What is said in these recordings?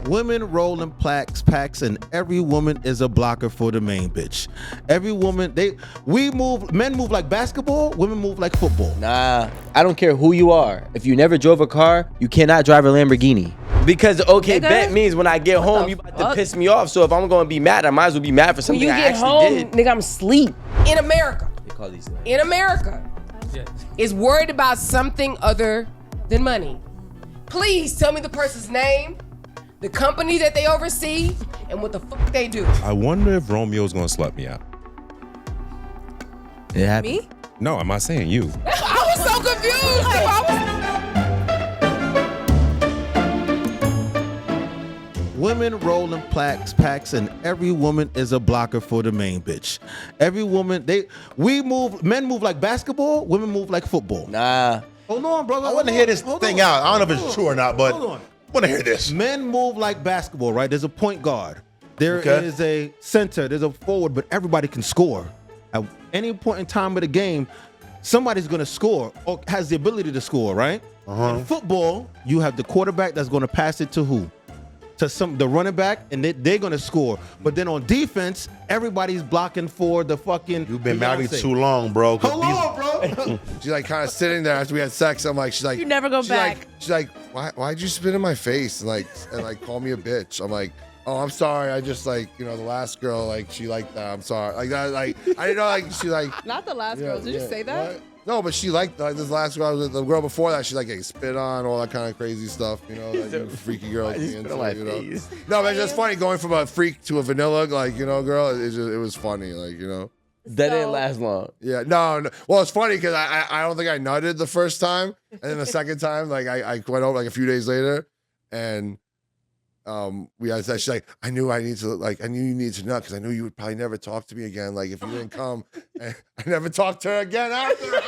Women rolling packs, and every woman is a blocker for the main bitch. Every woman, men move like basketball, women move like football. Nah, I don't care who you are. If you never drove a car, you cannot drive a Lamborghini. Because okay, bet means when I get home, you about to piss me off. So if I'm gonna be mad, I might as well be mad for something I actually did. Nigga, I'm asleep. In America, is worried about something other than money. Please tell me the person's name, the company that they oversee, and what the fuck they do. I wonder if Romeo's gonna slut me out. It happened. Me? No, I'm not saying you. I was so confused. Women rolling packs, and every woman is a blocker for the main bitch. Every woman, men move like basketball, women move like football. Nah. Hold on, brother. I want to hear this thing out. I don't know if it's true or not, but I want to hear this. Men move like basketball, right? There's a point guard. There is a center. There's a forward, but everybody can score. At any point in time of the game, somebody's going to score or has the ability to score, right? In football, you have the quarterback that's going to pass it to who? To the running back, and they're going to score. But then on defense, everybody's blocking for the fucking You've been married too long, bro. Hold on, bro. She's like kind of sitting there after we had sex. She's like, You never go back. She's like, why'd you spit in my face and call me a bitch? I'm like, oh, I'm sorry. I just the last girl, she liked that. I'm sorry. Like that, I didn't know, she Not the last girl. Did you say that? What? No, but she liked this last girl. The girl before that, she getting spit on, all that kind of crazy stuff. You freaky girls. No, but it's just funny going from a freak to a vanilla, girl. It was funny, That didn't last long. Yeah, no. Well, it's funny because I don't think I nutted the first time, and then the second time, I went over a few days later, and we had that. She's like, I knew you needed to nut because I knew you would probably never talk to me again. If you didn't come, and I never talked to her again after.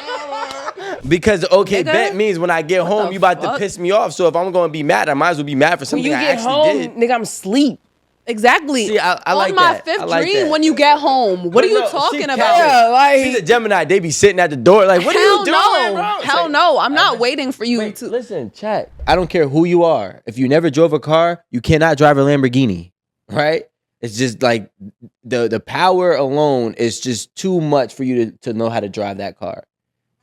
Because bet means when I get home, you about to piss me off. So if I'm gonna be mad, I might as well be mad for something I actually did. Nigga, I'm asleep. Exactly. See, I like my that. fifth I like dream that. when you get home. What are you talking about? Yeah, she's a Gemini. They be sitting at the door what are you doing, bro? Hell no. I'm not waiting for you to. Listen, chat. I don't care who you are. If you never drove a car, you cannot drive a Lamborghini, right? It's just the power alone is just too much for you to know how to drive that car.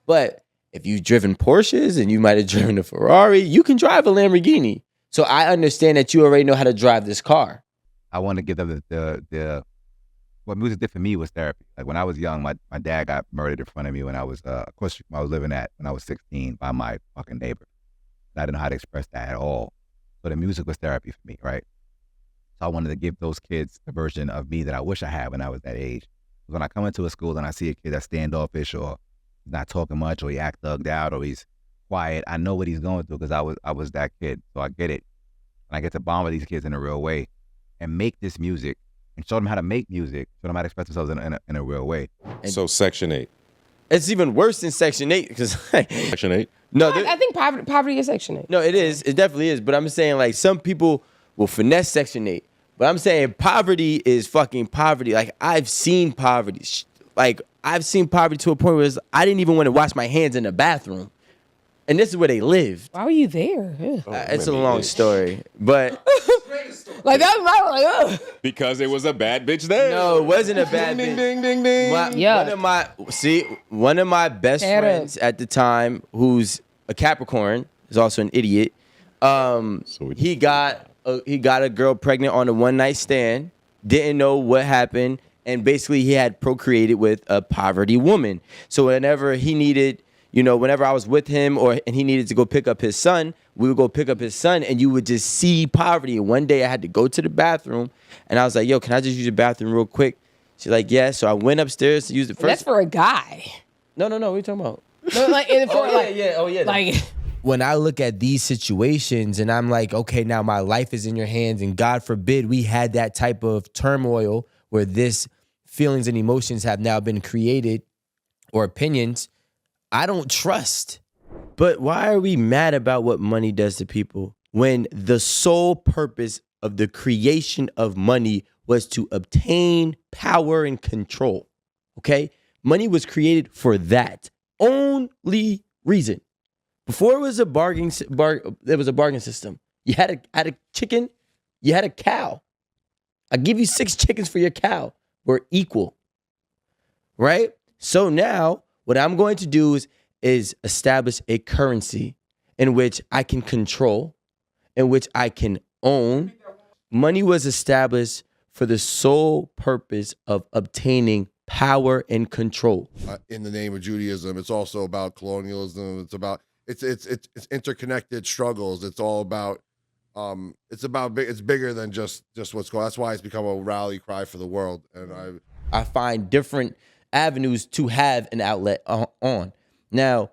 But if you've driven Porsches and you might have driven a Ferrari, you can drive a Lamborghini. So I understand that you already know how to drive this car. I want to give them the what music did for me was therapy. When I was young, my dad got murdered in front of me when I was, of course, I was living when I was 16 by my fucking neighbor. I didn't know how to express that at all. So the music was therapy for me, right? So I wanted to give those kids the version of me that I wish I had when I was that age. When I come into a school and I see a kid that's standoffish or not talking much or he act thugged out or he's quiet, I know what he's going through because I was that kid. So I get it. And I get to bond with these kids in a real way and make this music and show them how to make music, show them how to express themselves in a real way. So Section 8. It's even worse than Section 8 because Section 8? No, I think poverty is Section 8. No, it is. It definitely is. But I'm saying some people will finesse Section 8. But I'm saying poverty is fucking poverty. I've seen poverty. I've seen poverty to a point where I didn't even want to wash my hands in the bathroom. And this is where they lived. Why were you there? It's a long story. But that's my Because it was a bad bitch there. No, it wasn't a bad bitch. Ding, ding, ding. One of my best friends at the time, who's a Capricorn, is also an idiot. He got a girl pregnant on a one night stand. Didn't know what happened, and basically he had procreated with a poverty woman. So whenever he needed, whenever I was with him and he needed to go pick up his son, we would go pick up his son, and you would just see poverty. And one day I had to go to the bathroom, and I was like, yo, can I just use the bathroom real quick? She's like, yeah. So I went upstairs to use it first. That's for a guy. No, what are you talking about? No, When I look at these situations and I'm like, okay, now my life is in your hands, and God forbid we had that type of turmoil where this feelings and emotions have now been created or opinions, I don't trust. But why are we mad about what money does to people when the sole purpose of the creation of money was to obtain power and control? Okay? Money was created for that only reason. Before it was a bargain system. You had a chicken, You had a cow. I give you 6 chickens for your cow. We're equal, right? So now what I'm going to do is establish a currency in which I can control, in which I can own. Money was established for the sole purpose of obtaining power and control. In the name of Judaism, it's also about colonialism. It's about it's interconnected struggles. It's all about it's bigger than just what's going on. That's why it's become a rally cry for the world. And I find different avenues to have an outlet on. Now,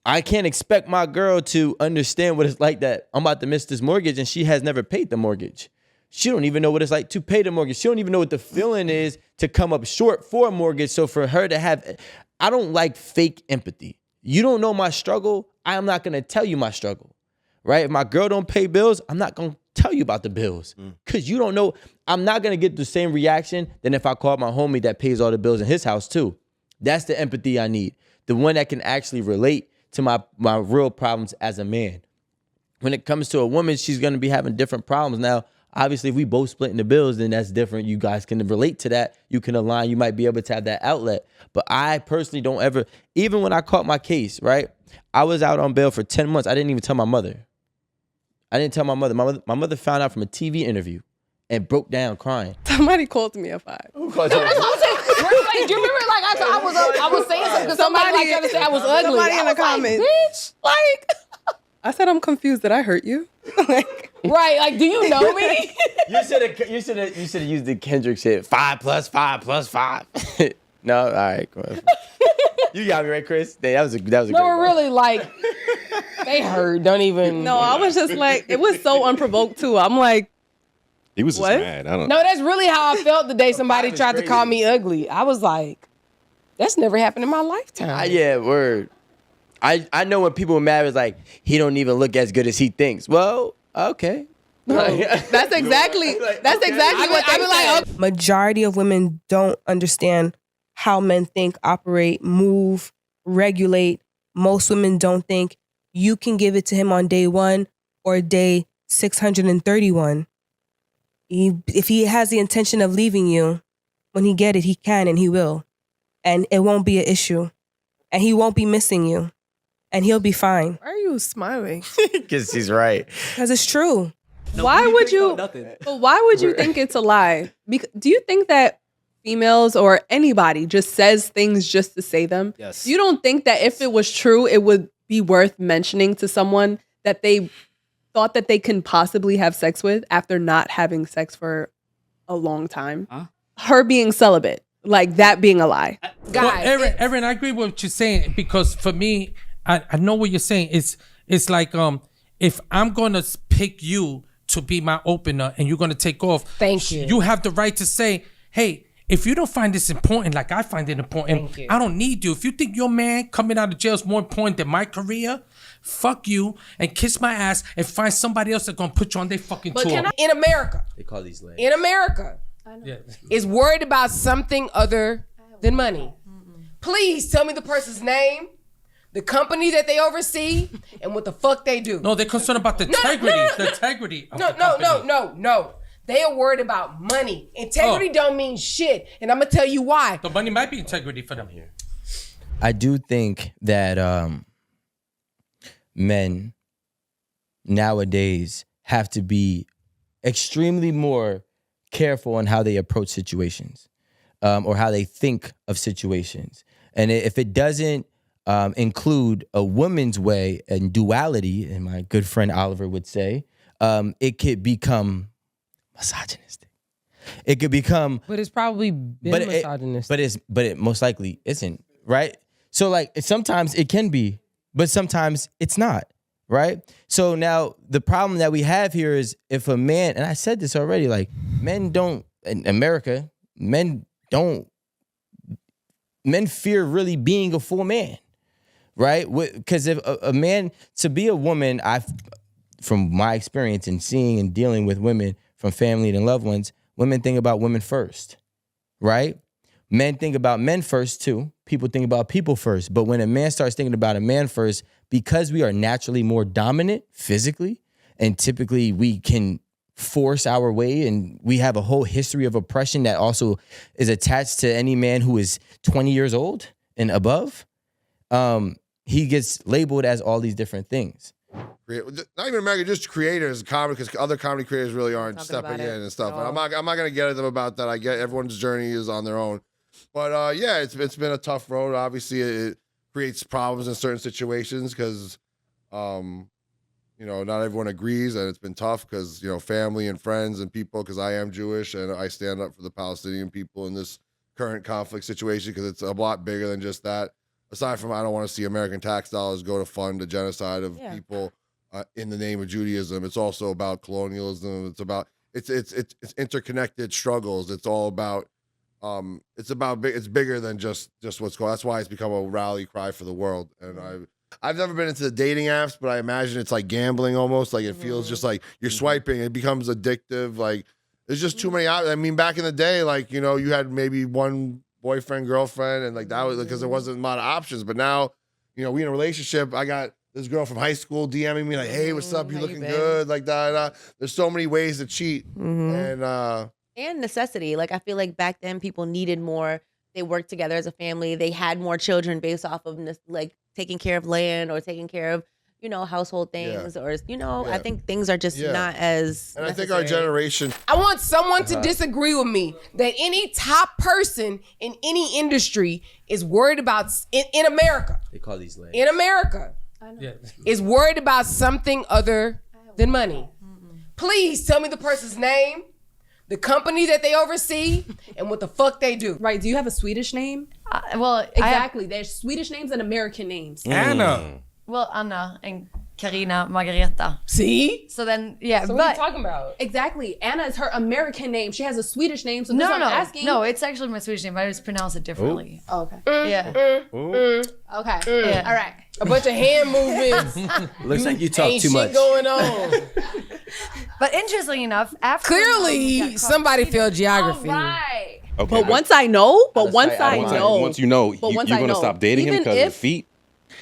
I can't expect my girl to understand what it's like that I'm about to miss this mortgage and she has never paid the mortgage. She don't even know what it's like to pay the mortgage. She don't even know what the feeling is to come up short for a mortgage. So for her to have, I don't like fake empathy. You don't know my struggle. I am not going to tell you my struggle, right? If my girl don't pay bills, I'm not going to tell you about the bills because you don't know. I'm not going to get the same reaction than if I called my homie that pays all the bills in his house too. That's the empathy I need. The one that can actually relate to my real problems as a man. When it comes to a woman, she's going to be having different problems. Now, obviously, if we both splitting the bills, then that's different. You guys can relate to that. You can align. You might be able to have that outlet. But I personally don't ever, even when I caught my case, right? I was out on bail for 10 months. I didn't even tell my mother. I didn't tell my mother. My mother found out from a TV interview and broke down crying. Somebody called me at 5. Who called you? That's what I'm saying. Wait, do you remember? Like I was saying something because somebody like tried to say I was ugly. Somebody in the comments, bitch. Like I said, I'm confused. Did I hurt you? Like, right? Like, do you know me? You should have used the Kendrick shit. 5 + 5 + 5. No, all right. Come on. You got me right, Chris. That was a great No, one. really, like they heard. Don't even. no, I was just like, it was so unprovoked too. I'm like, He was just What? mad. I don't No, that's really how I felt the day somebody That was tried to call crazy. me ugly. I was like, that's never happened in my lifetime. Yeah, word. I know when people are mad, it's like, he don't even look as good as he thinks. Well, okay. that's exactly what they say. Majority of women don't understand how men think, operate, move, regulate. Most women don't think you can give it to him on day 1 or day 631. If he has the intention of leaving you, when he get it, he can and he will. And it won't be an issue. And he won't be missing you. And he'll be fine. Why are you smiling? Because he's right. Because it's true. Why would you? But why would you think it's a lie? Do you think that females or anybody just says things just to say them? Yes. You don't think that if it was true, it would be worth mentioning to someone that they thought that they can possibly have sex with after not having sex for a long time? Huh? Her being celibate, like that being a lie. Guys, well, Erin, I agree with what you're saying because for me, I know what you're saying. It's like if I'm gonna pick you to be my opener and you're gonna take off, Thank you. You have the right to say, hey, if you don't find this important, like I find it important, Thank you. I don't need you. If you think your man coming out of jail is more important than my career, fuck you and kiss my ass and find somebody else that's gonna put you on their fucking but tour. in America, They call these lanes. in America, Yeah. is worried about something other than money. Please tell me the person's name, the company that they oversee, and what the fuck they do. No, they're concerned about the integrity. The integrity. Of the company. No. They are worried about money. Integrity don't mean shit, and I'm gonna tell you why. The money might be integrity for them here. I do think that men nowadays have to be extremely more careful on how they approach situations or how they think of situations. And if it doesn't include a woman's way and duality, and my good friend Oliver would say, it could become misogynistic. It could become, But it's probably been misogynistic. but it most likely isn't, right? So like sometimes it can be, but sometimes it's not, right? So now the problem that we have here is if a man, and I said this already, like men don't, in America, men fear really being a full man, right? Because if a man, to be a woman, from my experience in seeing and dealing with women from family and loved ones, women think about women first, right? Men think about men first too. People think about people first. But when a man starts thinking about a man first, because we are naturally more dominant physically, and typically we can force our way, and we have a whole history of oppression that also is attached to any man who is 20 years old and above. He gets labeled as all these different things. Not even American, just creators, comedy, because other comedy creators really aren't stepping in and stuff. And I'm not gonna get at them about that. I get everyone's journey is on their own, but yeah, it's been a tough road. Obviously, it creates problems in certain situations because, not everyone agrees, and it's been tough because family and friends and people. Because I am Jewish and I stand up for the Palestinian people in this current conflict situation because it's a lot bigger than just that. Aside from, I don't want to see American tax dollars go to fund the genocide of people in the name of Judaism. It's also about colonialism. It's about it's interconnected struggles. It's all about it's bigger than just what's going on. That's why it's become a rally cry for the world. And I've never been into the dating apps, but I imagine it's like gambling almost. Like it feels just like you're swiping. It becomes addictive. Like there's just too many out. I mean, back in the day, like you had maybe one boyfriend, girlfriend, and like that was because there wasn't a lot of options. But now, we in a relationship. I got this girl from high school DMing me like, "Hey, what's up? You looking good?" Like that. There's so many ways to cheat, and necessity. Like I feel like back then people needed more. They worked together as a family. They had more children based off of like taking care of land or taking care of household things or I think things are just not as and necessary. I think our generation, I want someone to disagree with me that any top person in any industry is worried about in America. They call these lands. In America, is worried about something other than money. Please tell me the person's name, the company that they oversee, and what the fuck they do. Right. Do you have a Swedish name? Well, exactly. There's Swedish names and American names. Anna. Well, Anna and Karina Margareta. See? So then, yeah. So what are you talking about? Exactly. Anna is her American name. She has a Swedish name. So no, I'm asking. No, it's actually my Swedish name. I just pronounce it differently. Oh, okay. Yeah. Okay. Yeah. All right. A bunch of hand movements. Looks like you talk Ain't too shit much. going on. But interestingly enough, after Clearly, somebody failed geography. All right. Okay. But once I know, Once you know, But once you're I gonna know, stop dating him even because of the if- feet.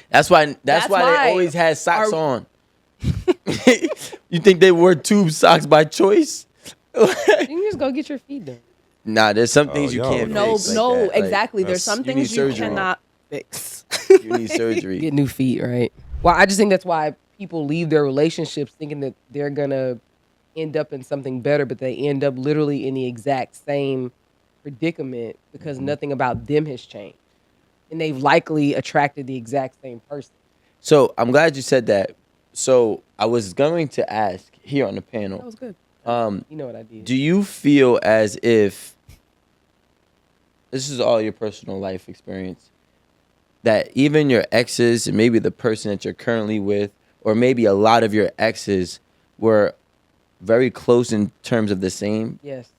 That's why That's they why always had socks our- on. You think they wore tube socks by choice? You can just go get your feet done. Nah, there's some things you can't No, fix. like no, that. Like, exactly. There's some you things need you surgery. cannot fix. You need surgery. Get new feet, right? Well, I just think that's why people leave their relationships thinking that they're gonna end up in something better, but they end up literally in the exact same predicament because nothing about them has changed. And they've likely attracted the exact same person. So I'm glad you said that. So I was going to ask here on the panel. That was good. You know what I did. Do you feel as if this is all your personal life experience, that even your exes, and maybe the person that you're currently with, or maybe a lot of your exes were very close in terms of the same? Yes.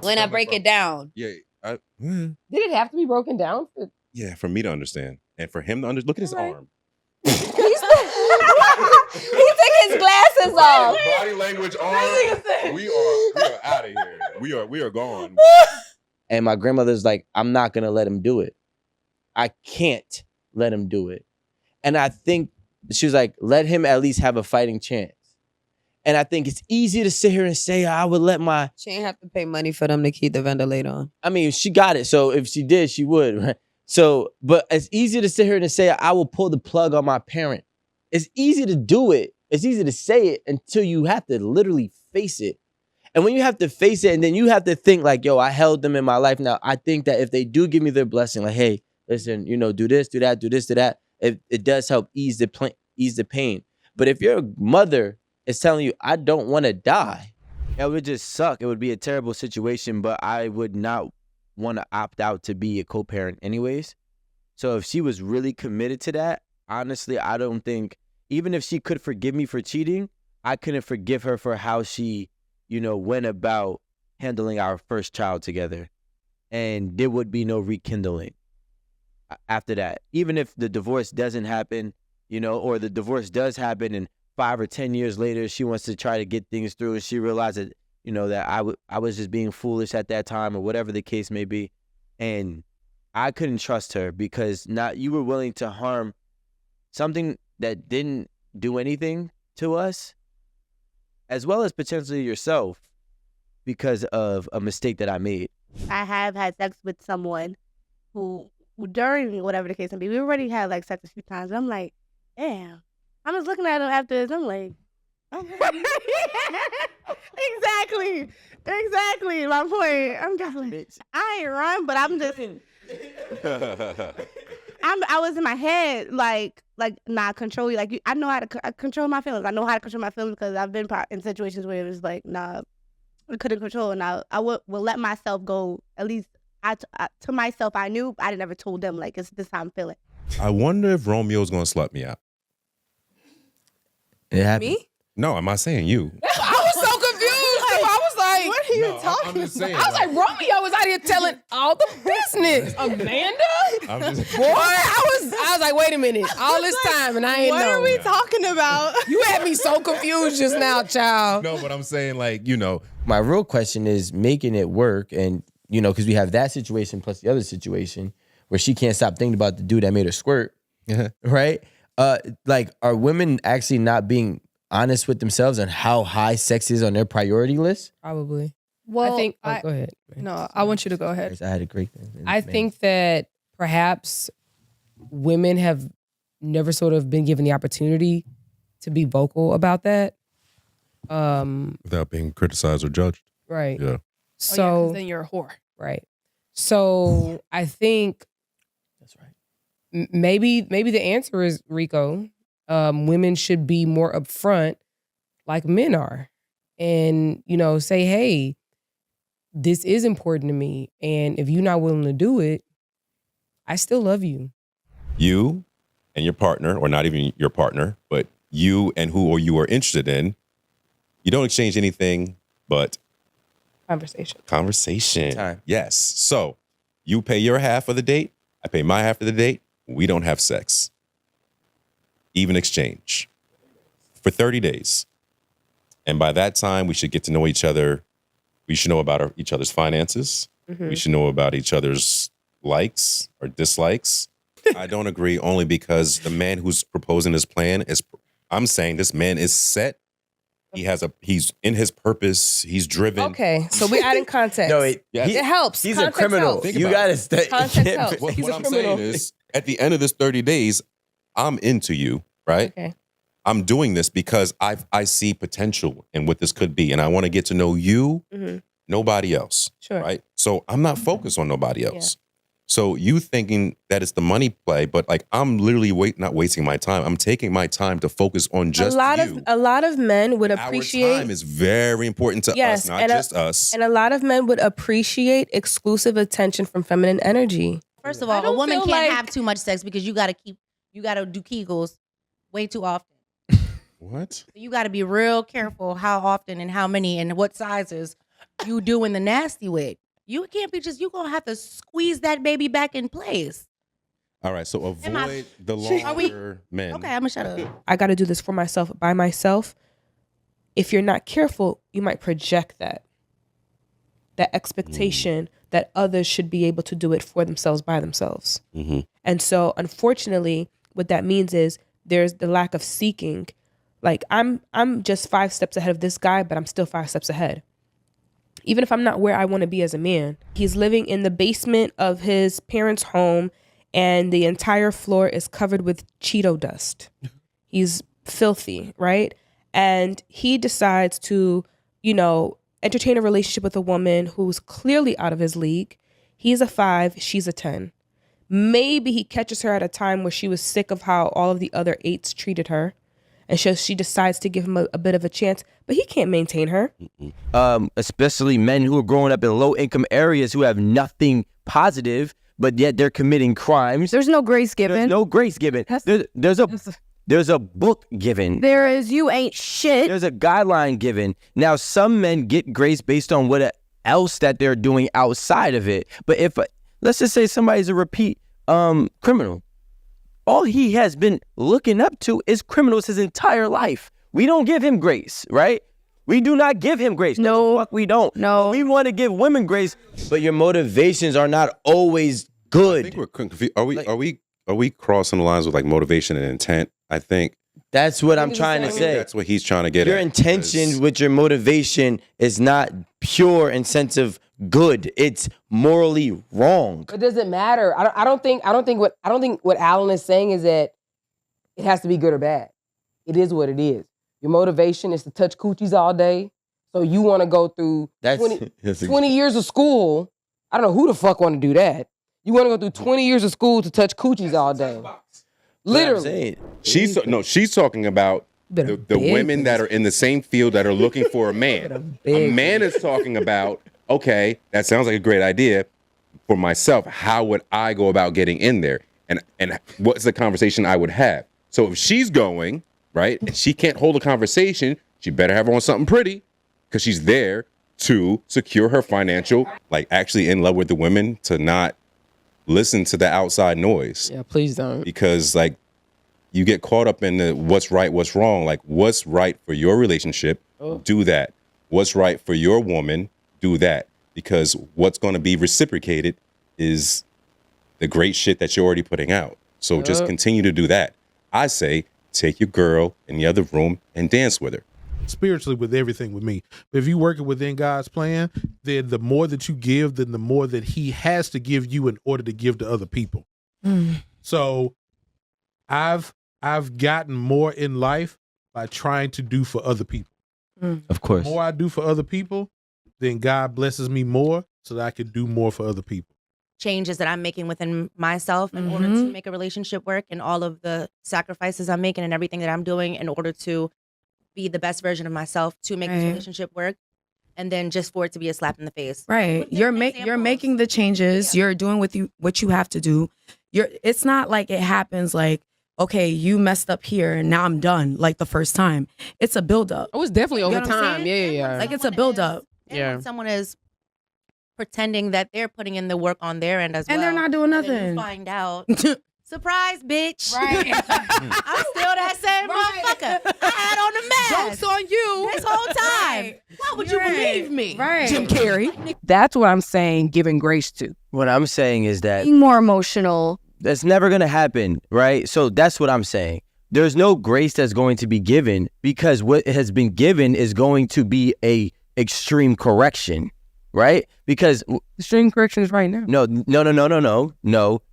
When I break it down. Yeah. Did it have to be broken down? Yeah, for me to understand. And for him to understand. Look at his arm. He took his glasses off. Body language arm. We are out of here. We are gone. And my grandmother's like, I'm not going to let him do it. I can't let him do it. And I think she was like, let him at least have a fighting chance. And I think it's easy to sit here and say, I would let my... She ain't have to pay money for them to keep the ventilator on. I mean, she got it. So if she did, she would. Right? So, but it's easy to sit here and say, I will pull the plug on my parent. It's easy to do it. It's easy to say it until you have to literally face it. And when you have to face it, and then you have to think like, yo, I held them in my life. Now, I think that if they do give me their blessing, like, hey, listen, do this, do that, do this, do that, it does help ease the pain. But if your mother is telling you, I don't want to die, it would just suck. It would be a terrible situation, but I would not want to opt out to be a co-parent anyways. So if she was really committed to that, honestly, I don't think, even if she could forgive me for cheating, I couldn't forgive her for how she, went about handling our first child together. And there would be no rekindling after that. Even if the divorce doesn't happen, or the divorce does happen and 5 or 10 years later, she wants to try to get things through and she realizes, that I was just being foolish at that time or whatever the case may be. And I couldn't trust her because you were willing to harm something that didn't do anything to us. as well as potentially yourself because of a mistake that I made. I have had sex with someone who during whatever the case may be, we already had like sex a few times. And I'm like, damn. I'm just looking at him after this. I'm like, exactly. My point. I'm just like, I ain't run, but I'm just. I was in my head like nah, control you. Like I know how to control my feelings. I know how to control my feelings because I've been in situations where it was like nah, I couldn't control, and I will let myself go. At least to myself, I knew. I never told them like it's this how I'm feeling. I wonder if Romeo's gonna slut me out. It happened. Me? No, I'm not saying you. I was so confused. I was like, what are you talking I'm just saying. I was like, Romeo was out here telling all the business. Amanda? I'm just, Boy, I was like, wait a minute. All this time and I ain't What know. are we talking about? You had me so confused just now, child. no, but I'm saying like, My real question is making it work, and because we have that situation plus the other situation where she can't stop thinking about the dude that made her squirt, right? Like, are women actually not being honest with themselves on how high sex is on their priority list? Probably. Well, I think. Go ahead. No, I want you to go ahead. I had a great. I think that perhaps women have never sort of been given the opportunity to be vocal about that. without being criticized or judged. Right. Yeah. So 'cause then you're a whore. Right. So I think that's right. Maybe the answer is, Rico, women should be more upfront like men are, and say, hey, this is important to me, and if you're not willing to do it, I still love you. You and your partner, or not even your partner, but you and who or you are interested in, you don't exchange anything but conversation. Time. Yes. So you pay your half of the date, I pay my half of the date. We don't have sex. Even exchange for 30 days. And by that time, we should get to know each other. We should know about each other's finances. Mm-hmm. We should know about each other's likes or dislikes. I don't agree only because the man who's proposing this plan I'm saying this man is set. He's in his purpose. He's driven. Okay, so we're adding context. No, it helps. He's Context a criminal. helps. You got to stay. Context helps. What He's a I'm criminal. saying is, at the end of this 30 days, I'm into you, right? Okay. I'm doing this because I see potential in what this could be, and I want to get to know you, nobody else. Sure. Right? So I'm not focused on nobody else. So you thinking that it's the money play, but like I'm literally not wasting my time. I'm taking my time to focus on just you. A lot of men would appreciate. Our time is very important to us, not just us. And a lot of men would appreciate exclusive attention from feminine energy. First of all, a woman can't have too much sex because you gotta do Kegels way too often. What? You gotta be real careful how often and how many and what sizes you doing the nasty with. You can't be you're gonna have to squeeze that baby back in place. All right, so avoid the longer men. Okay, I'm gonna shut up. I got to do this for myself, by myself. If you're not careful, you might project that expectation that others should be able to do it for themselves by themselves. Mm-hmm. And so, unfortunately, what that means is there's the lack of seeking. Like I'm just 5 steps ahead of this guy, but I'm still 5 steps ahead. Even if I'm not where I want to be as a man. He's living in the basement of his parents' home, and the entire floor is covered with Cheeto dust. He's filthy, right? And he decides to, entertain a relationship with a woman who's clearly out of his league. He's a 5, she's a 10. Maybe he catches her at a time where she was sick of how all of the other 8s treated her. And so she decides to give him a bit of a chance, but he can't maintain her. Especially men who are growing up in low-income areas who have nothing positive, but yet they're committing crimes. There's no grace given. There's no grace given. There's a book given. There is you ain't shit. There's a guideline given. Now, some men get grace based on what else that they're doing outside of it. But if, let's just say somebody's a repeat criminal, all he has been looking up to is criminals his entire life. We don't give him grace, right? We do not give him grace. No, fuck, we don't. No, we want to give women grace, but your motivations are not always good. I think we're confused. Are we crossing the lines with like motivation and intent? I think That's what I'm trying to say. That's what he's trying to get Your at. intention with your motivation is not pure and sense of good. It's morally wrong. It doesn't matter. I don't think what Alan is saying is that it has to be good or bad. It is what it is. Your motivation is to touch coochies all day. So you want to go through 20 years of school. I don't know who the fuck want to do that. You want to go through 20 years of school to touch coochies all day. Literally. She's talking about the women that are in the same field that are looking for a man. A man is talking about, okay, that sounds like a great idea for myself. How would I go about getting in there? And what's the conversation I would have? So if she's going, right, and she can't hold a conversation, she better have on something pretty because she's there to secure her financial, like actually in love with the women, to not listen to the outside noise. Yeah, please don't. Because like you get caught up in the what's right, what's wrong. Like what's right for your relationship, do that. What's right for your woman, do that. Because what's going to be reciprocated is the great shit that you're already putting out. So just continue to do that. I say take your girl in the other room and dance with her. Spiritually with everything with me. But if you're working within God's plan, then the more that you give, then the more that he has to give you in order to give to other people. So I've gotten more in life by trying to do for other people. Of course. The more I do for other people, then God blesses me more so that I can do more for other people. Changes that I'm making within myself in order to make a relationship work, and all of the sacrifices I'm making and everything that I'm doing in order to be the best version of myself to make this relationship work, and then just for it to be a slap in the face. Right. You're making the changes. You're doing what you have to do. It's not like it happens like, okay, you messed up here and now I'm done like the first time. It's a buildup. Oh, it's definitely over You know what I'm time. saying? Yeah. Like it's a buildup. And when someone is pretending that they're putting in the work on their end as well, And they're not doing and then nothing. you find out, surprise, bitch. Right. I'm still that same motherfucker. I had on the mask. Joke's on you. This whole time. Why would you believe me? Right. Jim Carrey. That's what I'm saying, giving grace to. What I'm saying is that Being more emotional. that's never going to happen, right? So that's what I'm saying. There's no grace that's going to be given because what has been given is going to be a extreme correction, right? Because extreme correction is right now. No.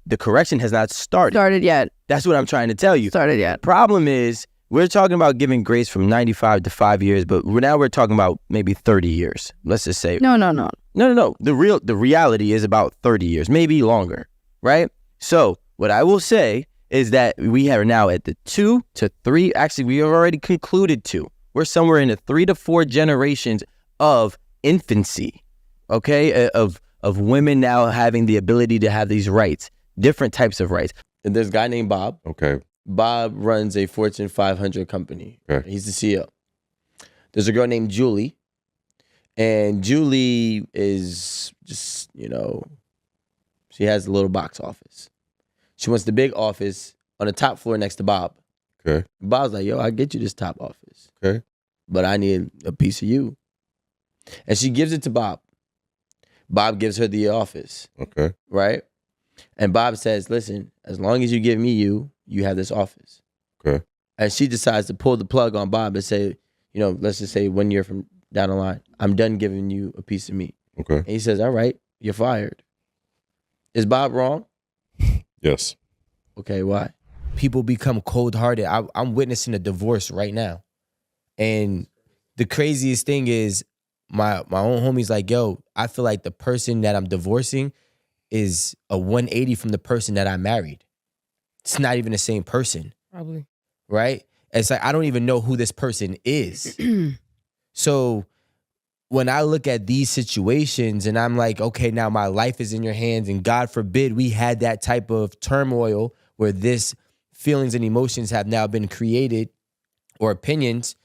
The correction has not started yet. That's what I'm trying to tell you. Started yet. Problem is, we're talking about giving grace from 95 to 5 years, but now we're talking about maybe 30 years. Let's just say. No. The reality is about 30 years, maybe longer, right? So what I will say is that we are now at the 2 to 3. Actually, we have already concluded 2. We're somewhere in the 3 to 4 generations of infancy, okay? Of women now having the ability to have these rights, different types of rights. And there's a guy named Bob. Okay. Bob runs a Fortune 500 company. Okay. He's the CEO. There's a girl named Julie. And Julie is just, she has a little box office. She wants the big office on the top floor next to Bob. Okay. Bob's like, yo, I'll get you this top office. Okay. But I need a piece of you. And she gives it to Bob. Bob gives her the office. Okay. Right? And Bob says, listen, as long as you give me you have this office. Okay. And she decides to pull the plug on Bob and say, let's just say 1 year from down the line, I'm done giving you a piece of me. Okay. And he says, all right, you're fired. Is Bob wrong? Yes. Okay, why? People become cold-hearted. I'm witnessing a divorce right now. And the craziest thing is my own homie's like, yo, I feel like the person that I'm divorcing is a 180 from the person that I married. It's not even the same person. Probably. Right? It's like, I don't even know who this person is. So when I look at these situations and I'm like, okay, now my life is in your hands, and God forbid we had that type of turmoil where this feelings and emotions have now been created, or opinions,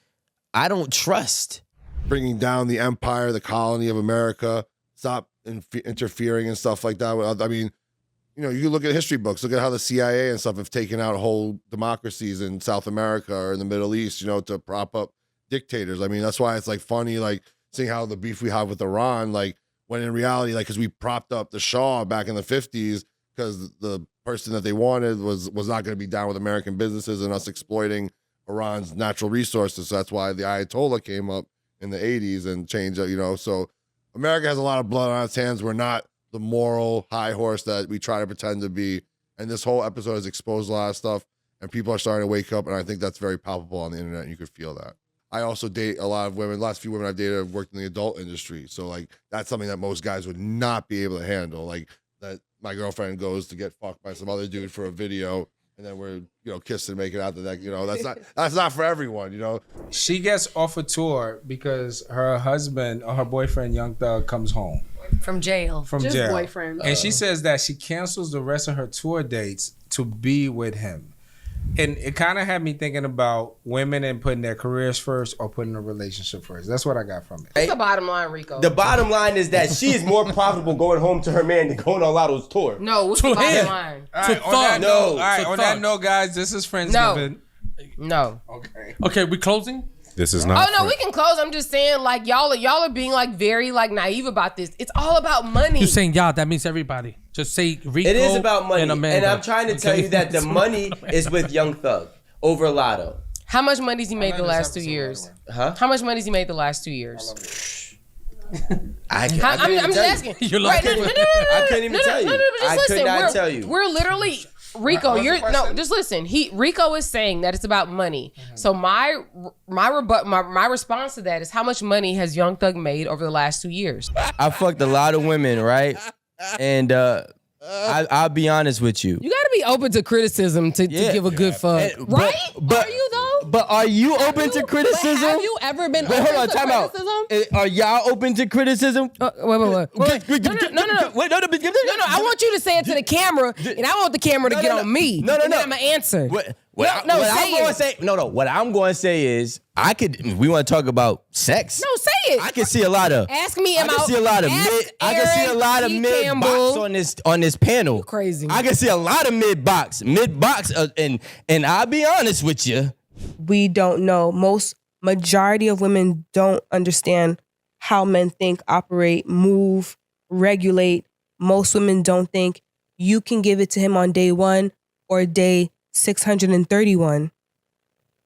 I don't trust. Bringing down the empire, the colony of America, stop interfering and stuff like that. I mean, you look at history books, look at how the CIA and stuff have taken out whole democracies in South America or in the Middle East, to prop up dictators. I mean, that's why it's like funny, like seeing how the beef we have with Iran, like when in reality, like, because we propped up the Shah back in the 50s because the person that they wanted was not going to be down with American businesses and us exploiting Iran's natural resources. So that's why the Ayatollah came up in the 80s and changed it, So America has a lot of blood on its hands. We're not the moral high horse that we try to pretend to be. And this whole episode has exposed a lot of stuff, and people are starting to wake up, and I think that's very palpable on the internet, and you could feel that. I also date a lot of women. The last few women I've dated have worked in the adult industry. So, like, that's something that most guys would not be able to handle. Like, that my girlfriend goes to get fucked by some other dude for a video, and then we're, kissing and making out the neck. That's not for everyone, She gets off a tour because her husband or her boyfriend, Young Thug, comes home. From jail. From Just jail. boyfriend. And she says that she cancels the rest of her tour dates to be with him. And it kind of had me thinking about women and putting their careers first or putting a relationship first. That's what I got from it. What's the bottom line, Rico? The bottom line is that she is more profitable going home to her man than going on Lotto's tour. No, what's the bottom line? All right, on that note, guys, this is Friendsgiving. No. Okay, we closing? This is not. Oh no, we can close. I'm just saying, like y'all are being like very like naive about this. It's all about money. You're saying y'all, that means everybody. Just say Rico. It is about money. And Amanda. I'm trying to tell you that the money is with Young Thug over Lotto. How much money's he made the last 2 years? Huh? How much money's he made the last 2 years? I'm just asking. I couldn't even tell you. I could not tell you. We're literally Rico. Just listen. Rico is saying that it's about money. So my response to that is, how much money has Young Thug made over the last 2 years? I fucked a lot of women, right? And I'll be honest with you. You got to be open to criticism to give a good fuck, right? Are you though? But are you open to criticism? Have you ever been Wait, open hold on, to time criticism? out. Are y'all open to criticism? Wait. No. I want you to say it to the camera, and I want the camera to get on me. No. And then I'm gonna answer. What I'm going to say is, we want to talk about sex. No, say it. I can see a lot of. Ask me. I can see a lot of mid. I can see a lot of mid box on this panel. Crazy. I can see a lot of mid box, and I'll be honest with you. We don't know. Majority of women don't understand how men think, operate, move, regulate. Most women don't think you can give it to him on day 1 or day 631.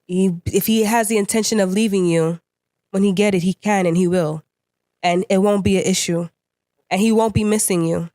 If he has the intention of leaving you, when he get it, he can and he will. And it won't be an issue. And he won't be missing you.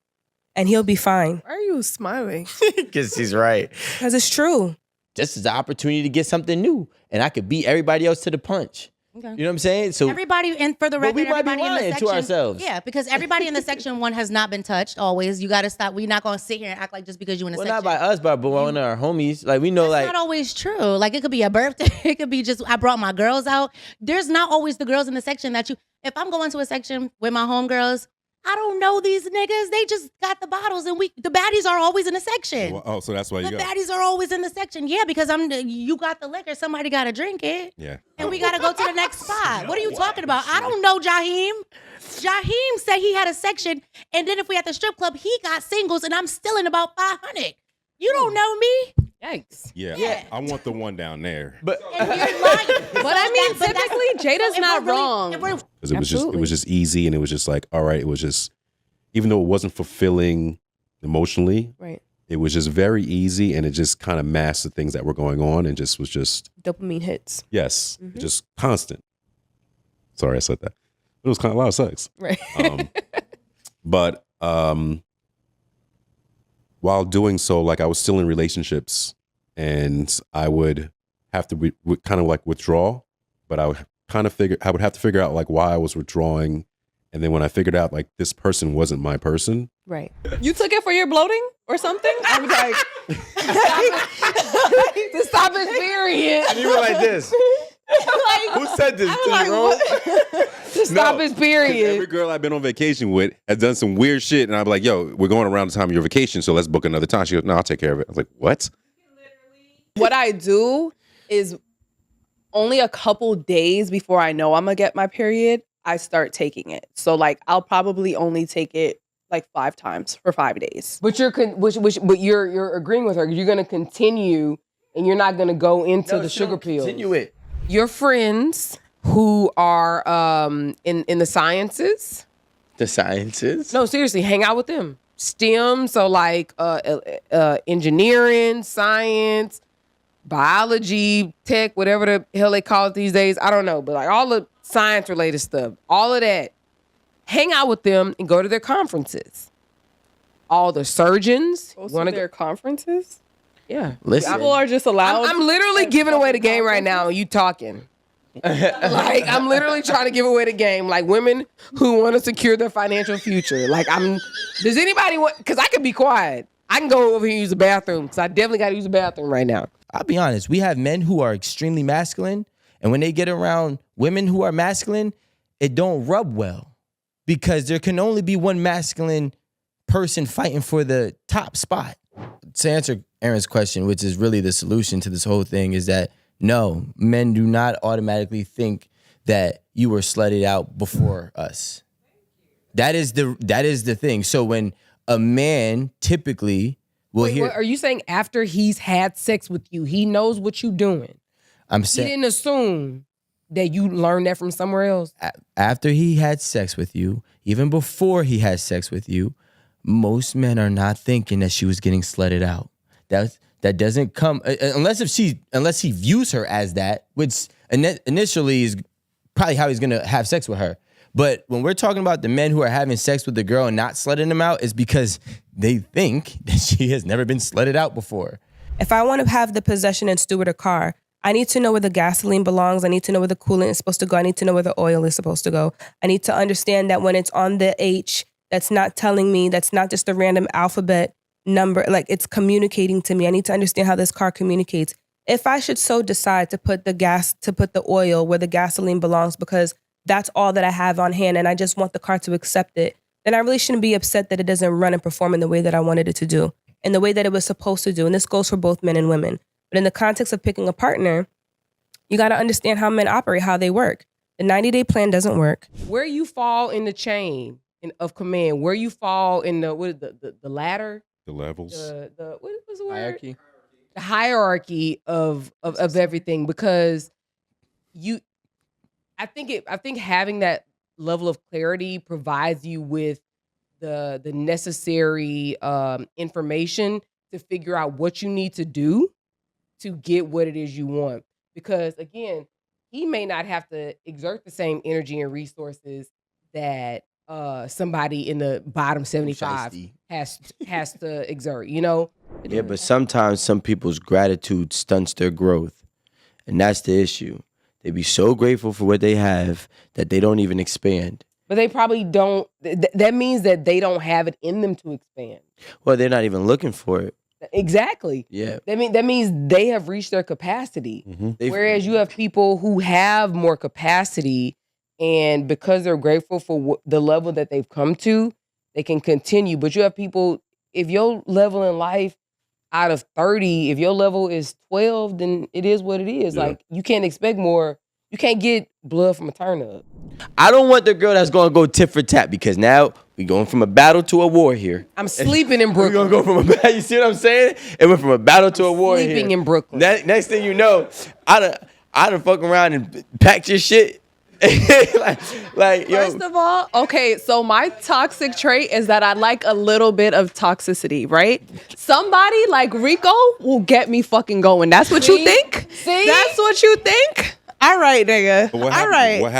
And he'll be fine. Why are you smiling? Because he's right. Because it's true. This is the opportunity to get something new. And I could beat everybody else to the punch. Okay. You know what I'm saying? So everybody, and for the record, we might be everybody in the lying section, to ourselves. Yeah, because everybody in the section 1 has not been touched. Always, you got to stop. We're not going to sit here and act like just because you're in the well, section. not by us, but one of our homies. Like we know, That's not always true. Like it could be a birthday. It could be just I brought my girls out. There's not always the girls in the section that you. If I'm going to a section with my homegirls, I don't know these niggas. They just got the bottles, and the baddies are always in the section. Oh, so that's why you The go. baddies are always in the section. Yeah, because you got the liquor. Somebody got to drink it. Yeah. And we got to go to the next spot. What are you talking about? I don't know Jaheim. Jaheim said he had a section, and then if we at the strip club, he got singles, and I'm still in about 500. You don't know me. Yikes. Yeah. I want the one down there. But And you're lying. But I mean, typically, Jada's not wrong. Because it was just easy, and it was just like, all right, it was just, even though it wasn't fulfilling emotionally, Right. it was just very easy, and it just kind of masked the things that were going on, and just was just Dopamine hits. yes, just constant. Sorry, I said that. It was kind of a lot of sex, Right. but while doing so, like I was still in relationships, and I would have to kind of like withdraw, but I would have to figure out like why I was withdrawing. And then when I figured out like this person wasn't my person. Right. You took it for your bloating or something? I'm like, To stop his period. And you were like this. Who said this? To stop his period. Every girl I've been on vacation with has done some weird shit, and I'm like, yo, we're going around the time of your vacation, so let's book another time. She goes, no, I'll take care of it. I was like, what? what I do is only a couple days before I know I'm gonna get my period, I start taking it. So like I'll probably only take it like 5 times for 5 days. But you're agreeing with her. You're gonna continue, and you're not gonna go into the sugar pills. Continue it. Your friends who are in the sciences. The sciences? No, seriously, hang out with them. STEM, so like engineering, science, biology, tech, whatever the hell they call it these days. I don't know, but like all the science related stuff, all of that. Hang out with them and go to their conferences. All the surgeons Want to their conferences? Yeah. Listen. People are just allowed. I'm literally giving away the game right now. And you talking? Like I'm literally trying to give away the game. Like women who want to secure their financial future. Like does anybody want? Because I can be quiet. I can go over here and use the bathroom because I definitely got to use the bathroom right now. I'll be honest. We have men who are extremely masculine, and when they get around women who are masculine, it don't rub well because there can only be one masculine person fighting for the top spot. To answer Aaron's question, which is really the solution to this whole thing, is that no, men do not automatically think that you were slutted out before us. That is the thing. So when a man typically will hear. Are you saying after he's had sex with you, he knows what you're doing? I'm He saying didn't assume that you learned that from somewhere else. after he had sex with you, even before he had sex with you, most men are not thinking that she was getting slutted out. That doesn't come unless he views her as that, which initially is probably how he's gonna have sex with her. But when we're talking about the men who are having sex with the girl and not slutting them out, it's because they think that she has never been slutted out before. If I want to have the possession and steward a car, I need to know where the gasoline belongs. I need to know where the coolant is supposed to go. I need to know where the oil is supposed to go. I need to understand that when it's on the H, that's not telling me, that's not just a random alphabet number, like it's communicating to me. I need to understand how this car communicates. If I should so decide to put the oil where the gasoline belongs because that's all that I have on hand and I just want the car to accept it, then I really shouldn't be upset that it doesn't run and perform in the way that I wanted it to do, in the way that it was supposed to do. And this goes for both men and women. But in the context of picking a partner, you got to understand how men operate, how they work. The 90-day plan doesn't work. Where you fall in the chain of command, where you fall in the ladder, The levels. what was the word? Hierarchy. The hierarchy of everything, because I think having that level of clarity provides you with the necessary information to figure out what you need to do to get what it is you want. Because again, he may not have to exert the same energy and resources that somebody in the bottom 75 has to exert, you know? Yeah, but sometimes some people's gratitude stunts their growth. And that's the issue. They be so grateful for what they have that they don't even expand. But they probably don't. That means that they don't have it in them to expand. Well, they're not even looking for it. Exactly. Yeah. That means they have reached their capacity. Whereas you have people who have more capacity, and because they're grateful for the level that they've come to, they can continue. But you have people, if your level in life out of 30, if your level is 12, then it is what it is. Yeah. Like, you can't expect more. You can't get blood from a turnip. I don't want the girl that's going to go tit for tat, because now we going from a battle to a war here. I'm sleeping in Brooklyn. We're going to go from a battle. You see what I'm saying? It went from a battle to a war here. Sleeping in Brooklyn. Next thing you know, I done fuck around and packed your shit. like yo. First of all, okay, so my toxic trait is that I like a little bit of toxicity, right? Somebody like Rico will get me fucking going. That's what you think? See? That's what you think? All right, nigga. But what All happened, right. what